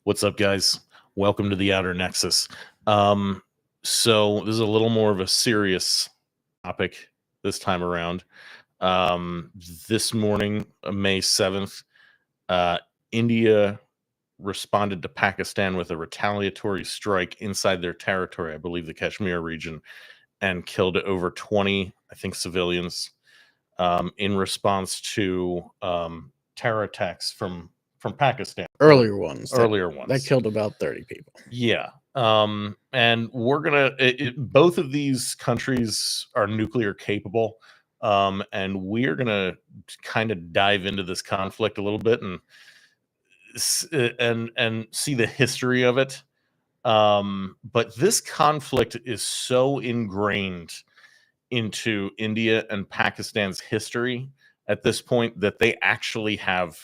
What's up, guys? Welcome to the Outer Nexus. So this is a little more of a serious topic this time around. This morning, May 7th, India responded to Pakistan with a retaliatory strike inside their territory, I believe the Kashmir region, and killed over 20, I think, civilians in response to terror attacks from Pakistan. Earlier ones that killed about 30 people. Yeah. And we're gonna both of these countries are nuclear capable. And we're gonna kind of dive into this conflict a little bit and see the history of it. But this conflict is so ingrained into India and Pakistan's history at this point that they actually have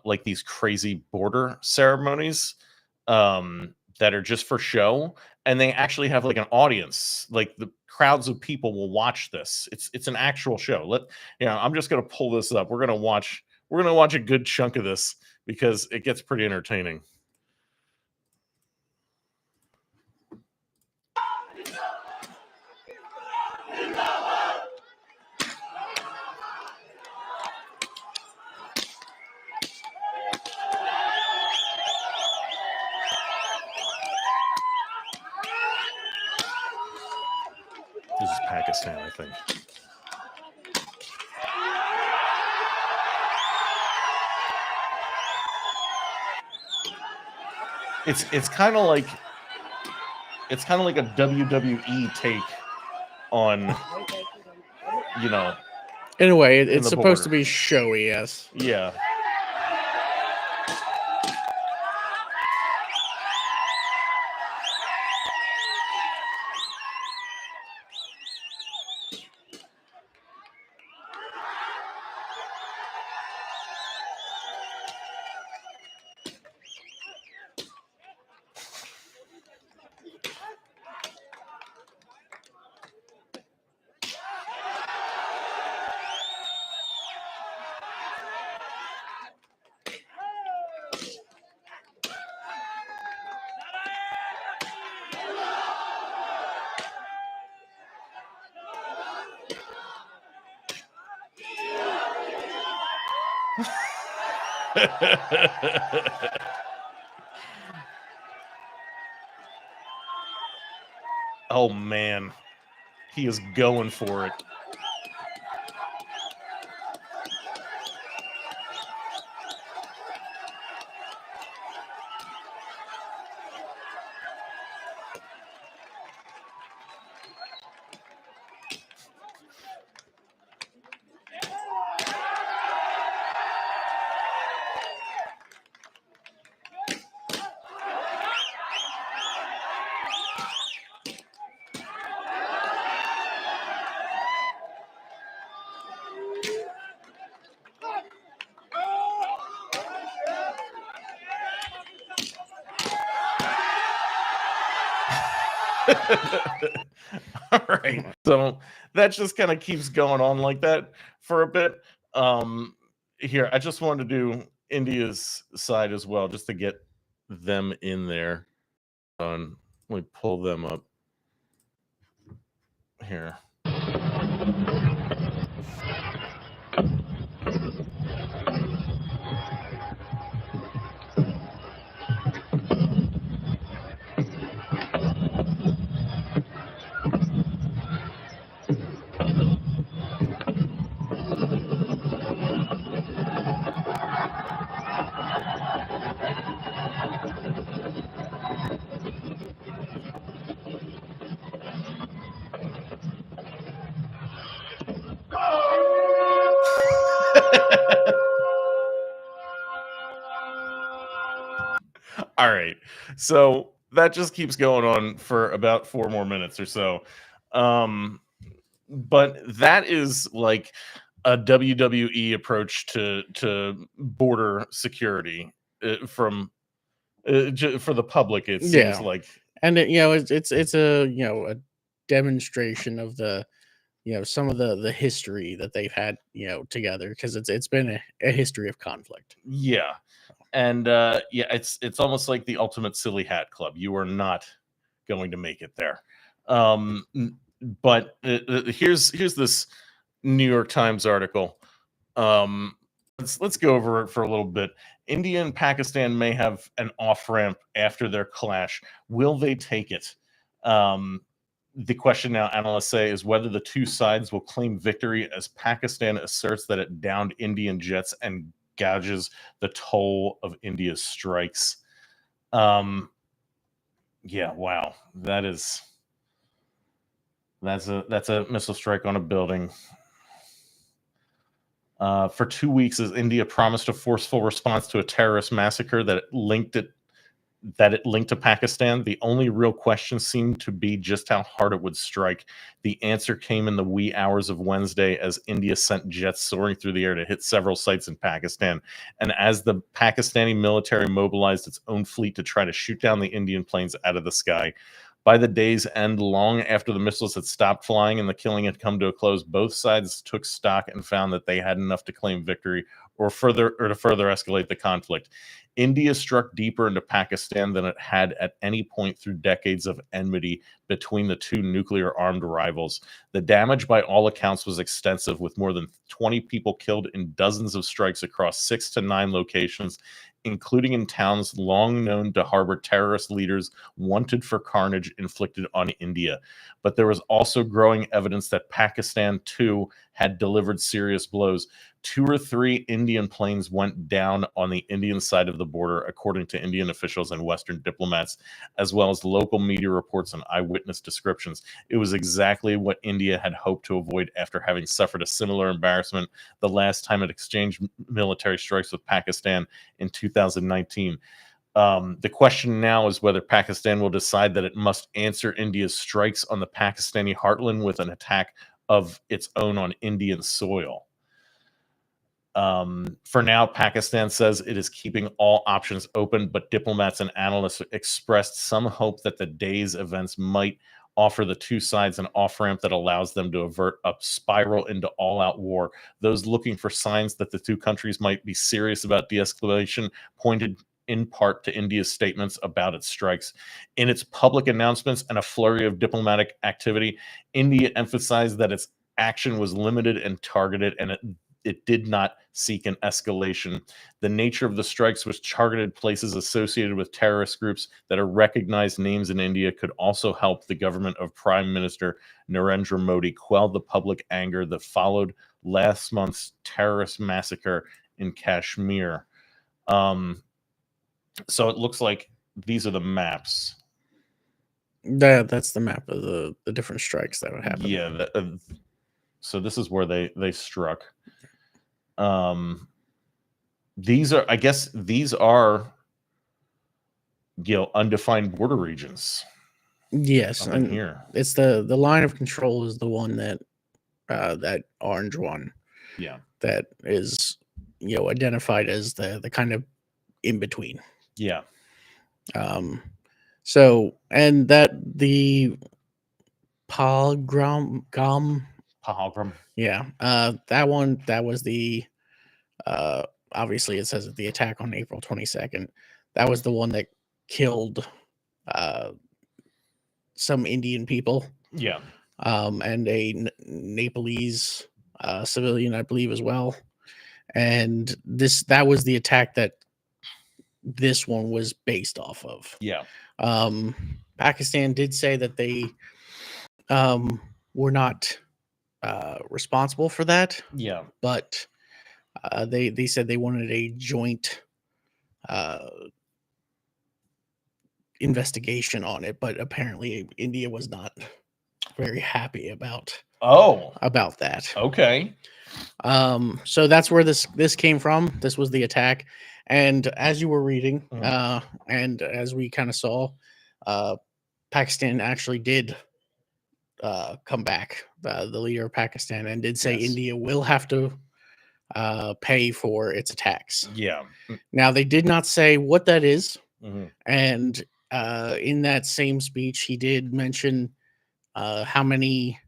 like these crazy border ceremonies that are just for show, and they actually have like an audience, like the crowds of people will watch this. It's an actual show. I'm just gonna pull this up. We're gonna watch a good chunk of this because it gets pretty entertaining. This is Pakistan, I think. It's kind of like a WWE take on, in a way. It's supposed to be showy, yes. Yeah. Oh man, he is going for it. All right, so that just kind of keeps going on like that for a bit. Here, I just wanted to do India's side as well, just to get them in there. Let me pull them up here. All right, so that just keeps going on for about 4 more minutes or so. But that is like a WWE approach to border security for the public. It seems like, and it's a a demonstration of the some of the history that they've had, together, because it's been a history of conflict. Yeah. And it's almost like the ultimate silly hat club. You are not going to make it there. But here's this New York Times article. Let's go over it for a little bit. India and Pakistan may have an off ramp after their clash. Will they take it? The question now, analysts say, is whether the two sides will claim victory as Pakistan asserts that it downed Indian jets and gouges the toll of India's strikes. Wow, that's a missile strike on a building. For 2 weeks, as India promised a forceful response to a terrorist massacre that it linked to Pakistan, the only real question seemed to be just how hard it would strike. The answer came in the wee hours of Wednesday as India sent jets soaring through the air to hit several sites in Pakistan. And as the Pakistani military mobilized its own fleet to try to shoot down the Indian planes out of the sky. By the day's end, long after the missiles had stopped flying and the killing had come to a close, both sides took stock and found that they had enough to claim victory or to further escalate the conflict. India struck deeper into Pakistan than it had at any point through decades of enmity between the two nuclear-armed rivals. The damage, by all accounts, was extensive, with more than 20 people killed in dozens of strikes across 6 to 9 locations, including in towns long known to harbor terrorist leaders wanted for carnage inflicted on India. But there was also growing evidence that Pakistan, too, had delivered serious blows. 2 or 3 Indian planes went down on the Indian side of the border, according to Indian officials and Western diplomats, as well as local media reports and eyewitness descriptions. It was exactly what India had hoped to avoid after having suffered a similar embarrassment the last time it exchanged military strikes with Pakistan in 2019. The question now is whether Pakistan will decide that it must answer India's strikes on the Pakistani heartland with an attack of its own on Indian soil. For now, Pakistan says it is keeping all options open, but diplomats and analysts expressed some hope that the day's events might offer the two sides an off-ramp that allows them to avert a spiral into all-out war. Those looking for signs that the two countries might be serious about de-escalation pointed in part to India's statements about its strikes. In its public announcements and a flurry of diplomatic activity, India emphasized that its action was limited and targeted, and it did not seek an escalation. The nature of the strikes, which targeted places associated with terrorist groups that are recognized names in India, could also help the government of Prime Minister Narendra Modi quell the public anger that followed last month's terrorist massacre in Kashmir. So it looks like these are the maps. That's the map of the different strikes that would happen. Yeah. So this is where they struck. These are, I guess, undefined border regions. Yes, and here it's the line of control is the one that that orange one. Yeah, that is identified as the kind of in between. Yeah. So, and that the Pahalgam. Yeah. That one, that was the obviously it says the attack on April 22nd. That was the one that killed some Indian people. Yeah. And a Nepalese civilian, I believe, as well. And that was the attack that this one was based off of. Yeah. Pakistan did say that they were not responsible for that. Yeah. But they said they wanted a joint investigation on it, but apparently India was not very happy about that. Okay. So that's where this came from. This was the attack. And as you were reading, and as we kind of saw, Pakistan actually did come back, the leader of Pakistan, and did say India will have to pay for its attacks. Yeah. Now, they did not say what that is. And in that same speech, he did mention how many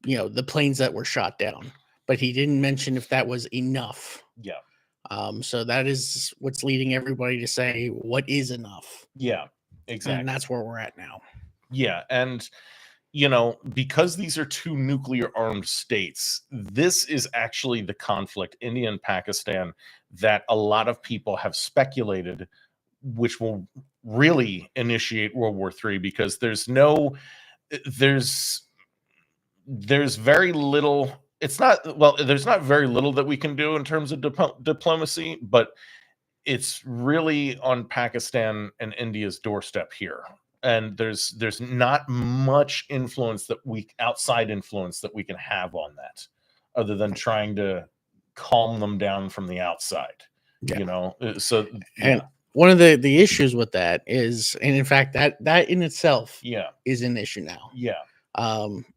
the planes that were shot down, but he didn't mention if that was enough. Yeah. So that is what's leading everybody to say, what is enough? Yeah. Exactly. And that's where we're at now. Yeah. And, because these are two nuclear armed states, this is actually the conflict, India and Pakistan, that a lot of people have speculated, which will really initiate World War III, because there's very little. It's not, well, there's not very little that we can do in terms of diplomacy, but it's really on Pakistan and India's doorstep here. And there's not much outside influence that we can have on that, other than trying to calm them down from the outside. Yeah. So And one of the issues with that is, and in fact, that in itself is an issue now.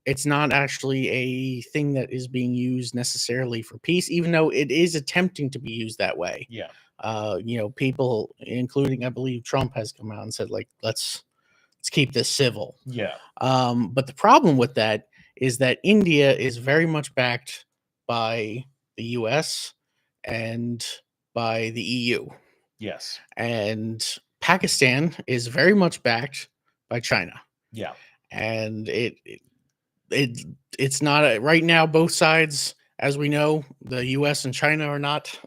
It's not actually a thing that is being used necessarily for peace, even though it is attempting to be used that way. People, including I believe Trump, has come out and said, like, let's keep this civil. But the problem with that is that India is very much backed by the US and by the EU. Yes. And Pakistan is very much backed by China. And it's not right now. Both sides, as we know, the US and China are not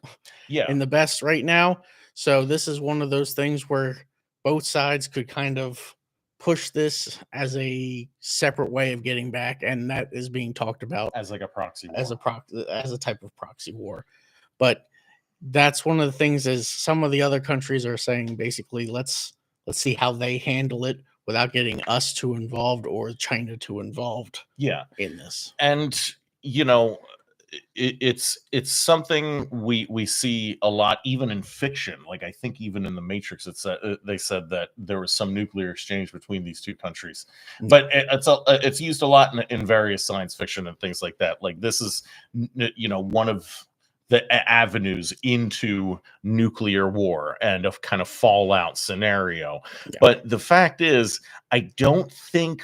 in the best right now. So this is one of those things where both sides could kind of push this as a separate way of getting back, and that is being talked about as like a proxy war. as a type of proxy war. But that's one of the things, is some of the other countries are saying basically, let's see how they handle it without getting us too involved or China too involved in this. And it's something we see a lot, even in fiction. Like, I think even in the Matrix, they said that there was some nuclear exchange between these two countries, but it's used a lot in various science fiction and things like that. Like, this is one of the avenues into nuclear war and a kind of fallout scenario. But the fact is, I don't think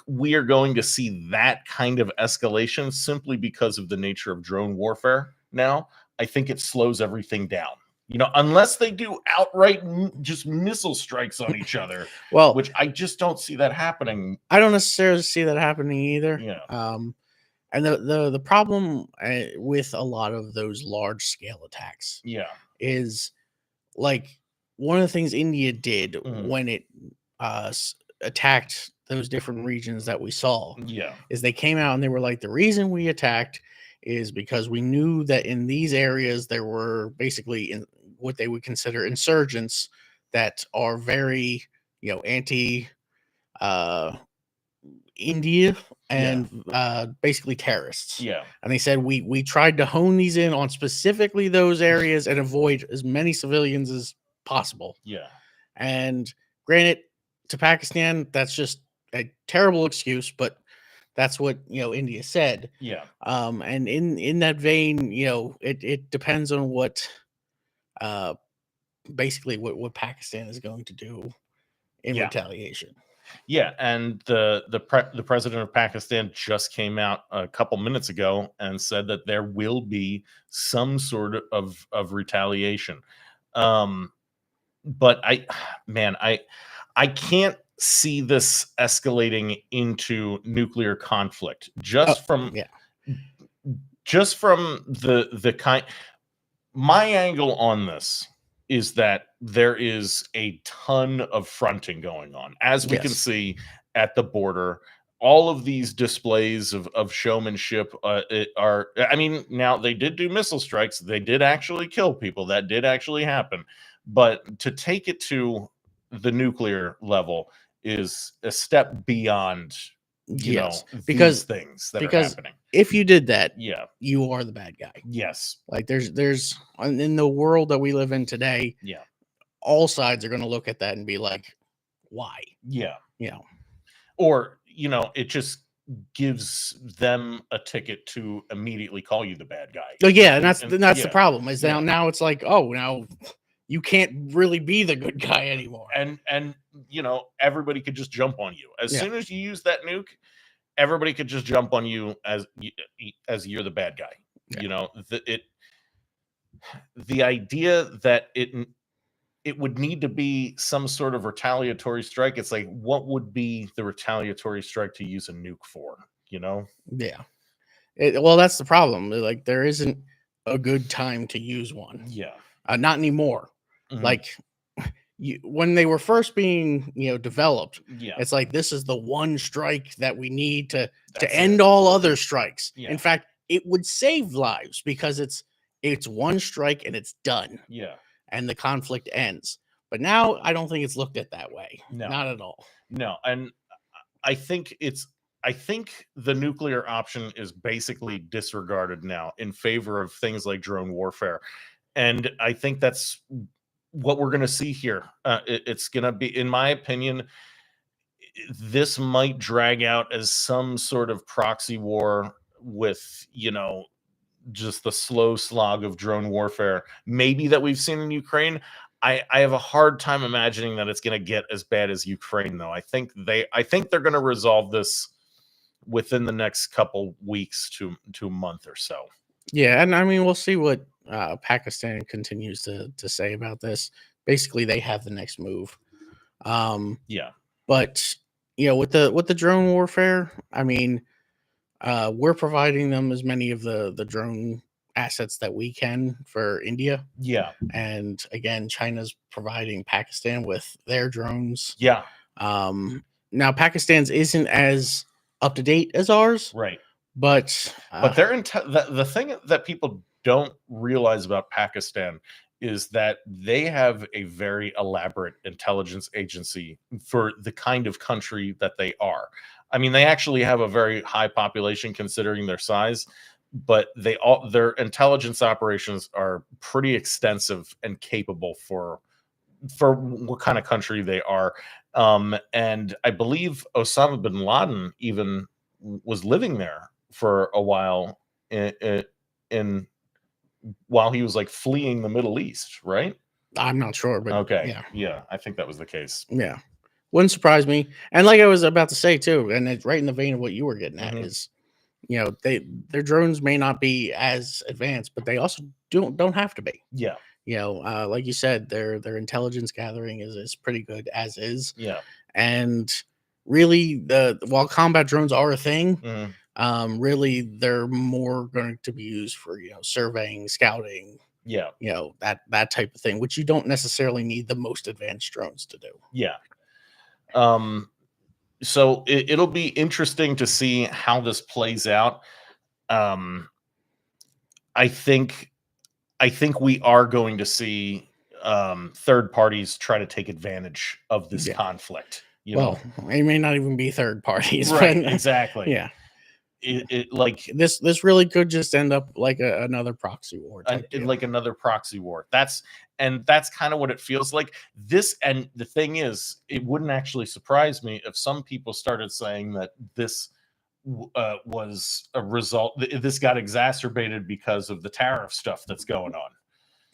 we are going to see that kind of escalation, simply because of the nature of drone warfare now. I think it slows everything down. Unless they do outright just missile strikes on each other. Well, which I just don't see that happening. I don't necessarily see that happening either. And the problem with a lot of those large scale attacks is, like, one of the things India did when it attacked those different regions that we saw is they came out and they were like, the reason we attacked is because we knew that in these areas there were basically what they would consider insurgents that are very anti India and basically terrorists. And they said we tried to hone these in on specifically those areas and avoid as many civilians as possible. And granted, to Pakistan, that's just a terrible excuse, but that's what India said. And in that vein, it depends on what basically what Pakistan is going to do in retaliation. And the president of Pakistan just came out a couple minutes ago and said that there will be some sort of retaliation. But I can't see this escalating into nuclear conflict just from the kind. My angle on this is that there is a ton of fronting going on, as we can see at the border. All of these displays of showmanship now they did do missile strikes. They did actually kill people. That did actually happen. But to take it to the nuclear level is a step beyond, because things that are happening. If you did that, you are the bad guy. Like, there's in the world that we live in today, all sides are going to look at that and be like, why? Or it just gives them a ticket to immediately call you the bad guy. And that's the problem, is now it's like, oh, now you can't really be the good guy anymore. And everybody could just jump on you as soon as you use that nuke. everybody could just jump on you as you're the bad guy. Yeah. You know, the idea that it would need to be some sort of retaliatory strike. It's like, what would be the retaliatory strike to use a nuke for? You know? Yeah. Well, that's the problem. Like, there isn't a good time to use one. Yeah. Not anymore. Mhm. Like, when they were first being, developed, Yeah. it's like, this is the one strike that we need to That's end it. all other strikes. Yeah. In fact, it would save lives because it's one strike and it's done. Yeah. And the conflict ends. But now I don't think it's looked at that way. No. Not at all. No. And I think the nuclear option is basically disregarded now in favor of things like drone warfare. And I think that's what we're going to see here. It's going to be, in my opinion, this might drag out as some sort of proxy war with, just the slow slog of drone warfare, maybe that we've seen in Ukraine. I have a hard time imagining that it's going to get as bad as Ukraine, though. I think they're going to resolve this within the next couple weeks to a month or so. Yeah, and I mean, we'll see what Pakistan continues to say about this. Basically, they have the next move. Yeah, but with the drone warfare, I mean, we're providing them as many of the drone assets that we can for India. Yeah. And again, China's providing Pakistan with their drones. Yeah. Now Pakistan's isn't as up to date as ours. Right. But they're the thing that people don't realize about Pakistan is that they have a very elaborate intelligence agency for the kind of country that they are. I mean, they actually have a very high population considering their size, but their intelligence operations are pretty extensive and capable for what kind of country they are. And I believe Osama bin Laden even was living there for a while in while he was like fleeing the Middle East, right? I'm not sure, but Okay. Yeah, I think that was the case. Yeah. Wouldn't surprise me. And like I was about to say too, and it's right in the vein of what you were getting at, is their drones may not be as advanced, but they also don't have to be. Yeah. Like you said, their intelligence gathering is pretty good as is. Yeah. And really, while combat drones are a thing, really they're more going to be used for surveying, scouting. Yeah. That type of thing, which you don't necessarily need the most advanced drones to do. Yeah. So it'll be interesting to see how this plays out. I think we are going to see third parties try to take advantage of this conflict. It may not even be third parties, right? But, exactly. Yeah. It like this really could just end up like another proxy war, like another proxy war. That's kind of what it feels like. This, and the thing is, it wouldn't actually surprise me if some people started saying that this was a result. This got exacerbated because of the tariff stuff that's going on.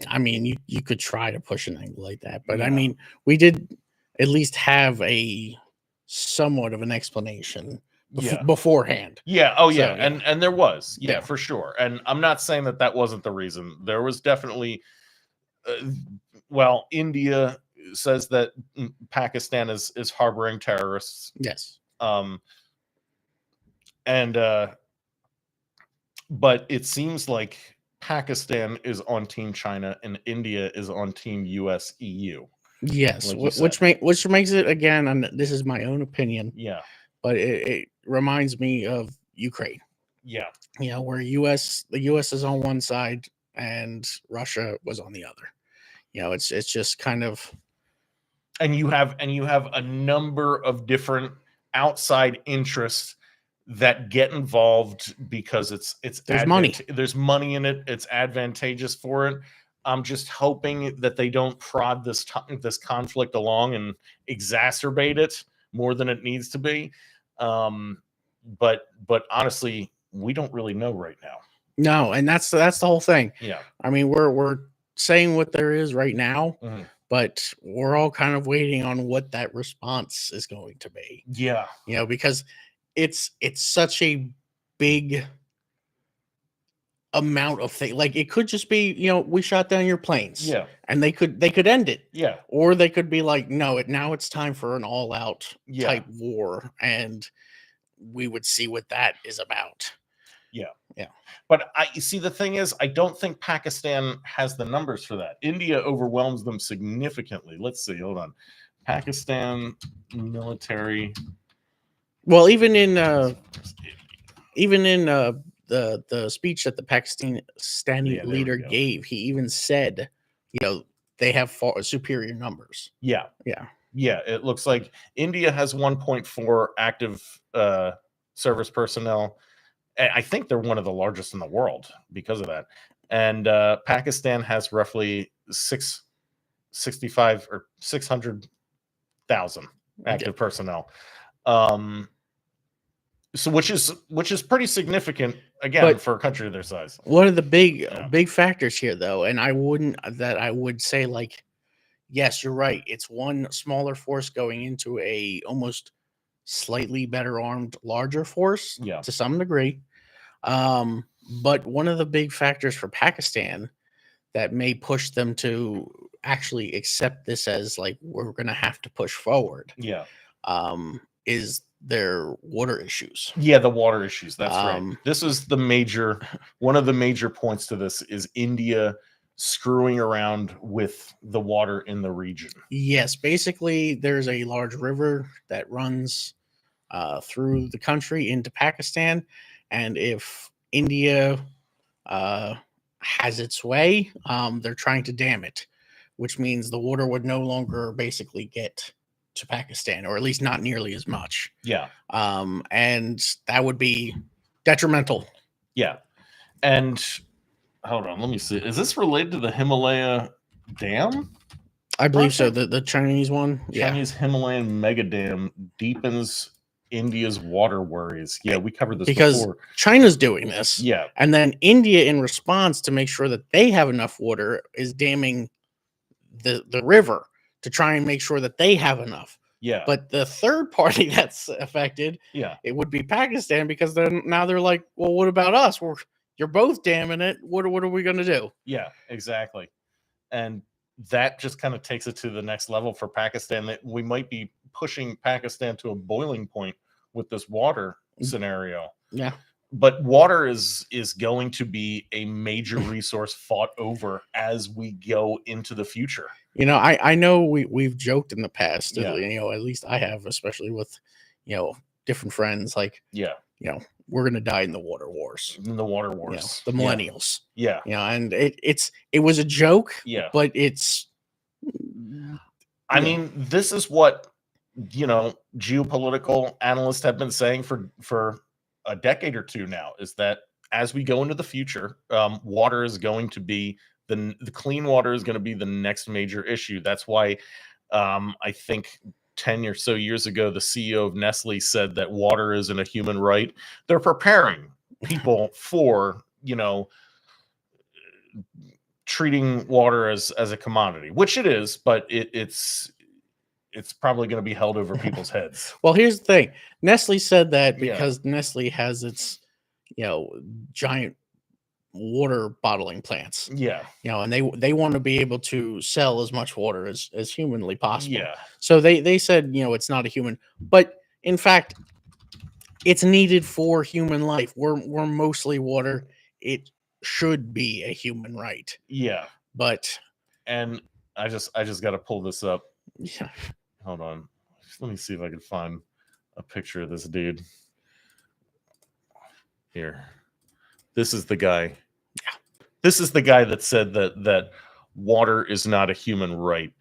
I mean, you could try to push an angle like that, but I mean, we did at least have a somewhat of an explanation beforehand. Yeah. Oh, yeah. And there was, for sure. And I'm not saying that wasn't the reason. There was definitely, India says that Pakistan is harboring terrorists. Yes. But it seems like Pakistan is on Team China and India is on Team US EU. Yes, which makes it, again, and this is my own opinion. Yeah. But it reminds me of Ukraine. Yeah. Where the US is on one side and Russia was on the other. It's just kind of, and you have a number of different outside interests that get involved because there's money. There's money in it. It's advantageous for it. I'm just hoping that they don't prod this conflict along and exacerbate it more than it needs to be. But honestly, we don't really know right now. No, and that's the whole thing. Yeah. I mean, we're saying what there is right now, but we're all kind of waiting on what that response is going to be. Yeah. Because it's such a big amount of things. Like it could just be, we shot down your planes. Yeah. And they could end it. Yeah. Or they could be like, no, now it's time for an all-out type war, and we would see what that is about. Yeah. Yeah. But you see, the thing is, I don't think Pakistan has the numbers for that. India overwhelms them significantly. Let's see. Hold on. Pakistan military. Well, even in the speech that the Pakistani leader gave, he even said, they have far superior numbers. Yeah. Yeah. Yeah. It looks like India has 1.4 active service personnel. I think they're one of the largest in the world because of that. And Pakistan has roughly 665 or 600,000 active personnel. So which is pretty significant again for a country of their size. One of the big factors here, though, and I would say, like, yes, you're right. It's one smaller force going into a almost slightly better armed, larger force to some degree. But one of the big factors for Pakistan that may push them to actually accept this as like, we're going to have to push forward. Yeah. Is their water issues. Yeah, the water issues. That's right. This is one of the major points to this is India screwing around with the water in the region. Yes, basically there's a large river that runs through the country into Pakistan, and if India has its way, they're trying to dam it, which means the water would no longer basically get to Pakistan, or at least not nearly as much. Yeah. And that would be detrimental. Yeah. And hold on, let me see. Is this related to the Himalaya Dam? I believe so. The Chinese one. Chinese Himalayan mega dam deepens India's water worries. Yeah, we covered this because before. China's doing this. Yeah. And then India, in response to make sure that they have enough water, is damming the river to try and make sure that they have enough. Yeah. But the third party that's affected, it would be Pakistan, because then now they're like, well, what about us? You're both damming it. What are we going to do? Yeah, exactly. And that just kind of takes it to the next level for Pakistan, that we might be pushing Pakistan to a boiling point with this water scenario. Yeah. But water is going to be a major resource fought over as we go into the future. I know we've joked in the past, at least I have, especially with, different friends, like, we're going to die in the water wars. In the water wars. The millennials. Yeah. And it was a joke. Yeah. But it's... I mean, this is what, geopolitical analysts have been saying for a decade or two now, is that as we go into the future, water is going to be the clean water is going to be the next major issue. That's why I think 10 or so years ago, the CEO of Nestle said that water isn't a human right. They're preparing people for, treating water as a commodity, which it is, but it's probably going to be held over people's heads. Well, here's the thing. Nestle said that because Nestle has its, giant water bottling plants. Yeah. And they want to be able to sell as much water as humanly possible. Yeah. So they said, it's not a human, but in fact, it's needed for human life. We're mostly water. It should be a human right. Yeah. But and I just got to pull this up. Yeah. Hold on. Let me see if I can find a picture of this dude. Here. This is the guy. Yeah. This is the guy that said that water is not a human right.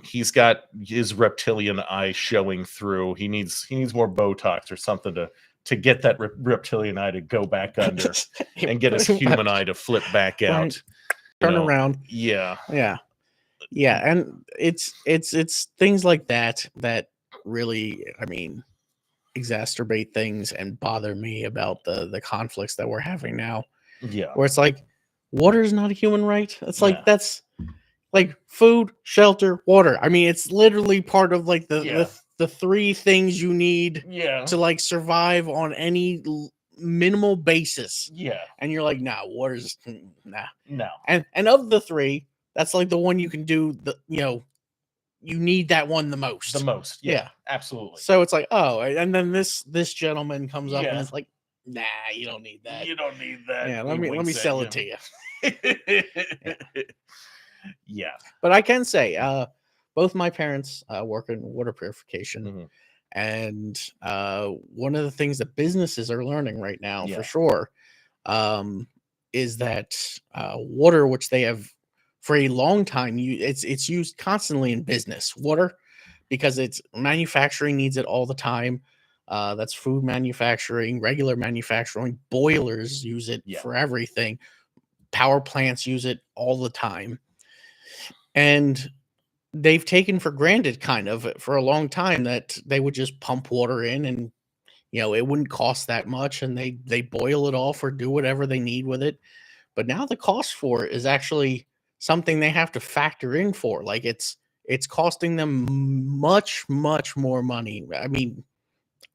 He's got his reptilian eye showing through. He needs more Botox or something to get that reptilian eye to go back under and get his human eye to flip back out. Right. Turn around. Yeah. Yeah. Yeah, and it's things like that really, exacerbate things and bother me about the conflicts that we're having now. Yeah. Where it's like, water is not a human right. It's like, that's like food, shelter, water. It's literally part of like the the 3 things you need Yeah. to like survive on any minimal basis. Yeah. And you're like, nah, water's nah. No. And of the 3, that's like the one you can do you need that one the most. The most. Yeah. Absolutely. So it's like, oh, and then this gentleman comes up and Yeah. it's like, nah, you don't need that. You don't need that. Yeah, He let me winks at sell you. it to you. Yeah. But I can say, both my parents work in water purification. Mhm. And one of the things that businesses are learning right now, Yeah. for sure, is that water, which they have for a long time, it's used constantly in business. Water, because it's manufacturing needs it all the time. That's food manufacturing, regular manufacturing, boilers use it Yeah. for everything. Power plants use it all the time. And they've taken for granted kind of for a long time that they would just pump water in and it wouldn't cost that much, and they boil it off or do whatever they need with it. But now the cost for it is actually something they have to factor in for. Like it's costing them much more money. I mean,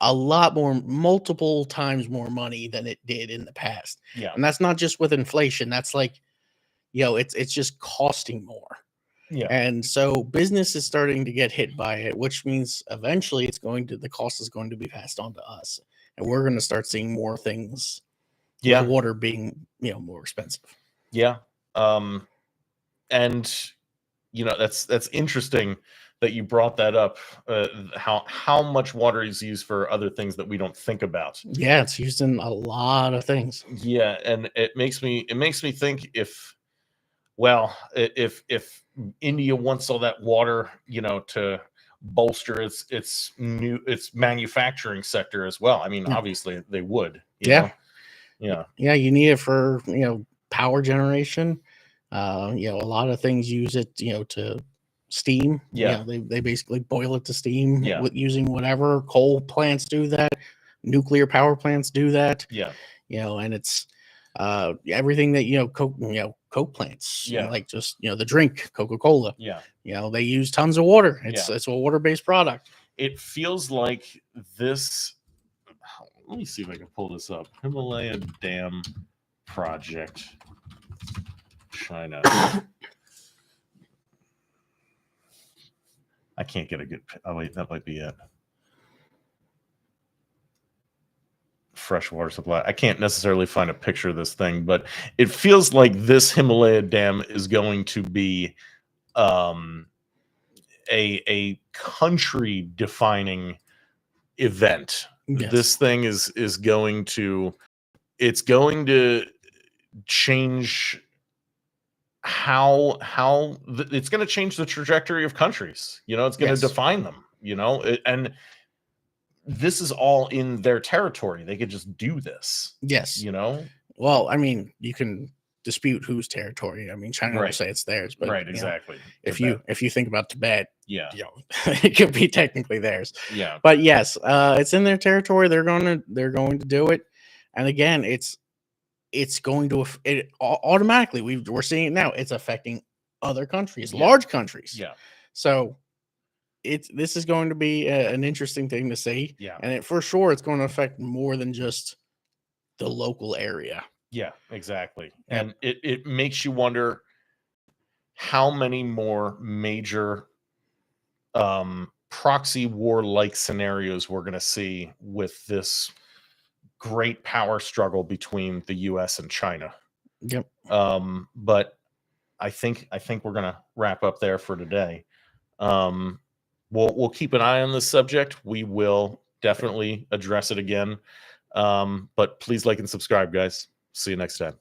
a lot more, multiple times more money than it did in the past. Yeah. And that's not just with inflation. That's like, it's just costing more. Yeah. And so business is starting to get hit by it, which means eventually the cost is going to be passed on to us. And we're going to start seeing more things with water being, more expensive. Yeah. And that's interesting that you brought that up. How much water is used for other things that we don't think about. Yeah, it's used in a lot of things. Yeah, and it makes me think if India wants all that water, to bolster its manufacturing sector as well. I mean, obviously they would. You know? Yeah. Yeah, you need it for power generation. A lot of things use it, to steam. Yeah. They basically boil it to steam Yeah. using whatever. Coal plants do that. Nuclear power plants do that. Yeah. And it's everything that Coke plants. Yeah. Like just the drink Coca-Cola. Yeah. They use tons of water. It's a water-based product. It feels like this. Let me see if I can pull this up. Himalaya Dam Project, China. I can't get a good. Oh wait, that might be it. Freshwater supply. I can't necessarily find a picture of this thing, but it feels like this Himalaya Dam is going to be a country defining event. Yes. This thing is going to change how it's going to change the trajectory of countries. It's going to define them. And this is all in their territory. They could just do this. Yes. Well, I mean, you can dispute whose territory. I mean, China will say it's theirs, but exactly. If you think about Tibet, it could be technically theirs. Yeah. But yes, it's in their territory. They're going to do it. And again, it's going to automatically. We're seeing it now. It's affecting other countries, large countries. Yeah. So this is going to be an interesting thing to see. Yeah. And for sure, it's going to affect more than just the local area. Yeah, exactly. And it makes you wonder how many more major proxy war-like scenarios we're going to see with this great power struggle between the US and China. Yep. But I think we're going to wrap up there for today. We'll keep an eye on this subject. We will definitely address it again. But please like and subscribe, guys. See you next time.